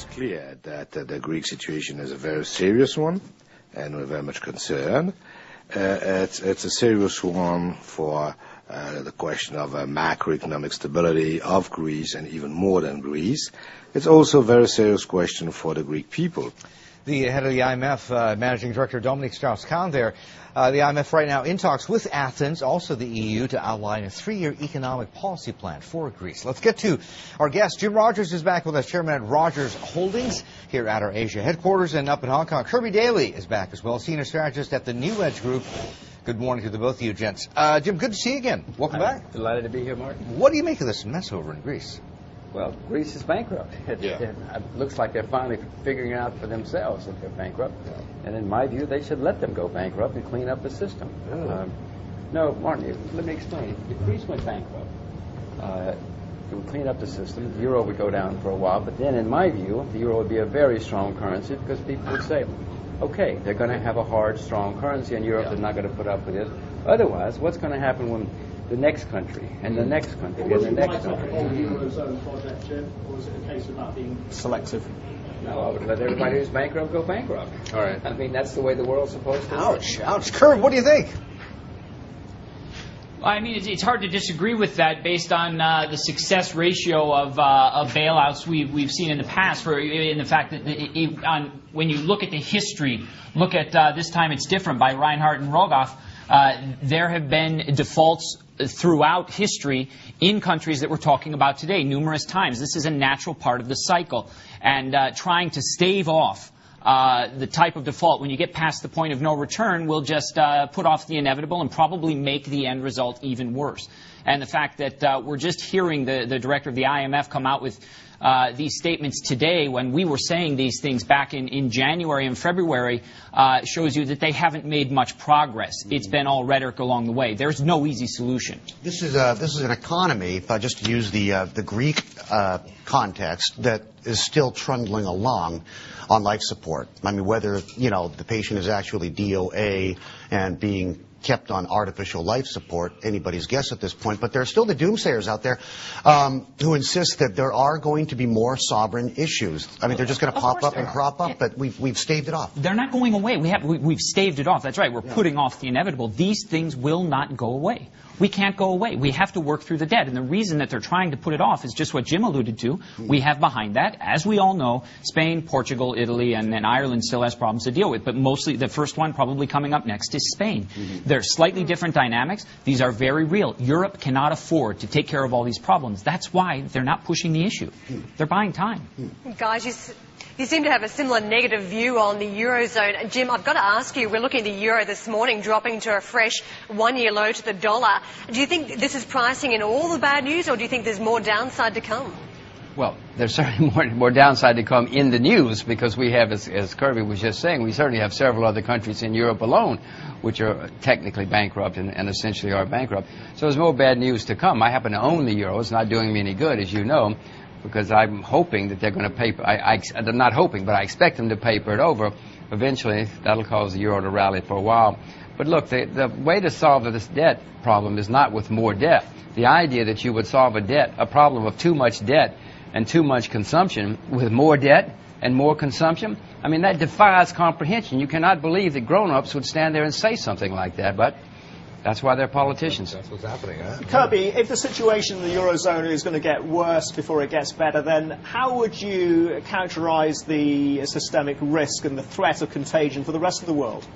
It's clear that the Greek situation is a very serious one, and we're very much concerned. It's a serious one for the question of macroeconomic stability of Greece and even more than Greece. It's also a very serious question for the Greek people. The head of the IMF, Managing Director Dominique Strauss-Kahn there. The IMF right now in talks with Athens, also the EU, to outline a 3-year economic policy plan for Greece. Let's get to our guest. Jim Rogers is back with us, chairman at Rogers Holdings here at our Asia headquarters and up in Hong Kong. Kirby Daly is back as well, senior strategist at the New Edge Group. Good morning to the both of you, gents. Jim, good to see you again. Welcome back. Delighted to be here, Martin. What do you make of this mess over in Greece? Well, Greece is bankrupt. It looks like they're finally figuring out for themselves that they're bankrupt. And in my view, they should let them go bankrupt and clean up the system. No, Martin, let me explain. If Greece went bankrupt, it would clean up the system. The euro would go down for a while. But then, in my view, the euro would be a very strong currency because people would say, okay, they're going to have a hard, strong currency, and Europe is not going to put up with it. Otherwise, what's going to happen when the next country, and the next country, and the next country? Was it the Eurozone project, Jim, or was it a case of that being selective? No, I would let everybody who's bankrupt go bankrupt. All right. I mean, that's the way the world's supposed to work. Ouch. Curb, what do you think? I mean, it's hard to disagree with that based on the success ratio of bailouts we've seen in the past. In the fact that when you look at the history, look at This Time It's Different by Reinhardt and Rogoff, there have been defaults throughout history in countries that we're talking about today numerous times. This is a natural part of the cycle. And trying to stave off the type of default when you get past the point of no return will just put off the inevitable and probably make the end result even worse. And the fact that we're just hearing the director of the IMF come out with these statements today when we were saying these things back in January and February shows you that they haven't made much progress. It's been all rhetoric along the way. There's no easy solution. This is an economy, just to use the Greek context, that is still trundling along on life support. I mean, whether the patient is actually DOA and being kept on artificial life support, anybody's guess at this point. But there are still the doomsayers out there who insist that there are going to be more sovereign issues. I mean, they're just going to pop up and crop up, but we've staved it off. They're not going away. We've staved it off. That's right. We're putting off the inevitable. These things will not go away. We can't go away. We have to work through the debt. And the reason that they're trying to put it off is just what Jim alluded to. We have behind that, as we all know, Spain, Portugal, Italy, and Ireland still has problems to deal with. But mostly the first one probably coming up next is Spain. They're slightly different dynamics. These are very real. Europe cannot afford to take care of all these problems. That's why they're not pushing the issue. They're buying time. Guys, you seem to have a similar negative view on the Eurozone. Jim, I've got to ask you, we're looking at the euro this morning dropping to a fresh one-year low to the dollar. Do you think this is pricing in all the bad news, or do you think there's more downside to come? Well, there's certainly more downside to come in the news because we have, as Kirby was just saying, we certainly have several other countries in Europe alone which are technically bankrupt and essentially are bankrupt. So there's more bad news to come. I happen to own the euro. It's not doing me any good, as you know, because I'm hoping that they're going to paper. I'm not hoping, but I expect them to paper it over. Eventually, that'll cause the euro to rally for a while. But look, the way to solve this debt problem is not with more debt. The idea that you would solve a problem of too much debt and too much consumption with more debt and more consumption, I mean, that defies comprehension. You cannot believe that grown-ups would stand there and say something like that, but that's why they're politicians. That's what's happening, huh? Kirby, if the situation in the Eurozone is going to get worse before it gets better, then how would you characterize the systemic risk and the threat of contagion for the rest of the world?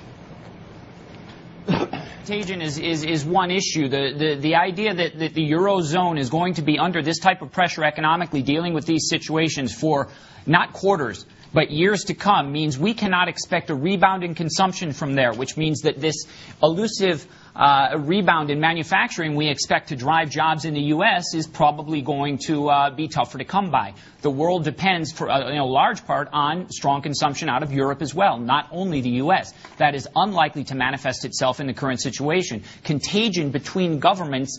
Contagion is one issue. The idea that the Eurozone is going to be under this type of pressure economically dealing with these situations for not quarters, but years to come means we cannot expect a rebound in consumption from there, which means that this elusive rebound in manufacturing we expect to drive jobs in the U.S. is probably going to be tougher to come by. The world depends for a large part on strong consumption out of Europe as well, not only the U.S. That is unlikely to manifest itself in the current situation. Contagion between governments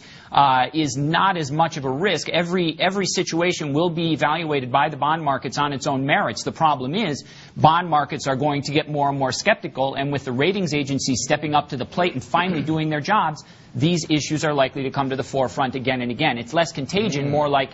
is not as much of a risk. Every situation will be evaluated by the bond markets on its own merits. The problem is bond markets are going to get more and more skeptical, and with the ratings agencies stepping up to the plate and finally doing their jobs, these issues are likely to come to the forefront again and again. It's less contagion, more like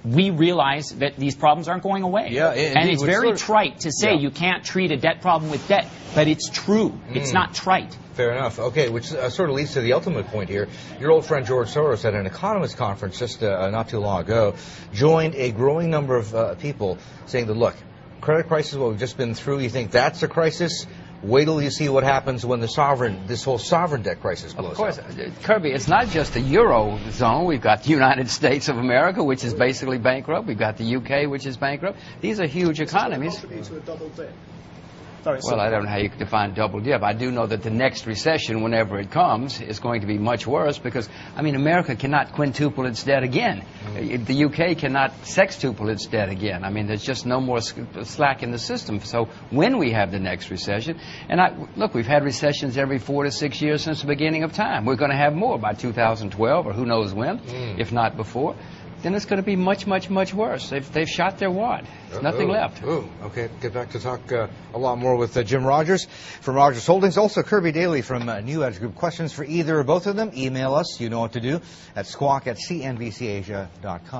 we realize that these problems aren't going away. Yeah, and it's very trite to say Yeah. you can't treat a debt problem with debt, but it's true. It's not trite. Fair enough. Okay, which sort of leads to the ultimate point here. Your old friend George Soros at an economist conference just not too long ago joined a growing number of people saying that, look, credit crisis, what we've just been through, you think that's a crisis? Wait till you see what happens when this whole sovereign debt crisis blows up. Of course, Kirby, it's not just the Eurozone. We've got the United States of America, which is basically bankrupt. We've got the UK, which is bankrupt. These are huge economies. Contribute to a double dip. Well, I don't know how you define double dip. I do know that the next recession, whenever it comes, is going to be much worse because, I mean, America cannot quintuple its debt again. The UK cannot sextuple its debt again. I mean, there's just no more slack in the system. So when we have the next recession, and look, we've had recessions every 4 to 6 years since the beginning of time. We're going to have more by 2012 or who knows when, if not before. Then it's going to be much, much, much worse. They've shot their wad. There's nothing left. Okay, get back to talk a lot more with Jim Rogers from Rogers Holdings. Also, Kirby Daly from New Edge Group. Questions for either or both of them? Email us. You know what to do at squawk@cnbcasia.com.